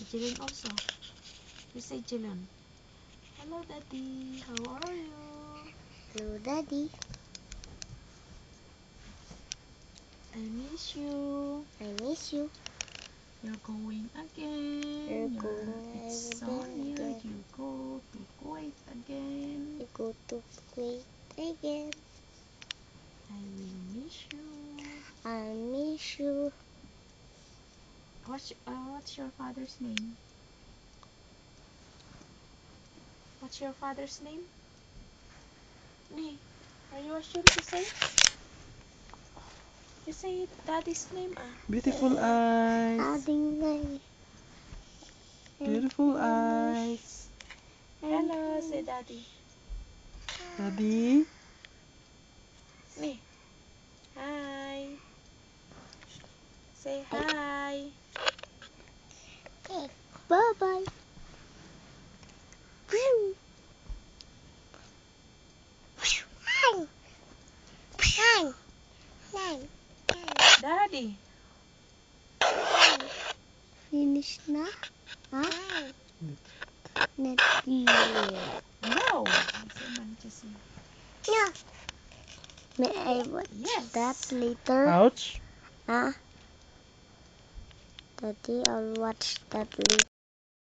Jillian also. You say Jillian. Hello, Daddy. How are you? Hello, Daddy. I miss you. I miss you. You're going again. It's so near. Again. You go to Kuwait again. You go to Kuwait again. I will miss you. I miss you. What's your father's name? What's your father's name? Nee, are you ashamed to say? You say Daddy's name. Beautiful eyes. Daddy. Beautiful eyes. Hello, say Daddy. Daddy. Nee. Hi. Say hi. Bye-bye. Daddy. Finish na? Huh? Not yet. No. Say Manchester. No. May I watch Yes. that later? Ouch. Huh? Daddy, I'll watch that later.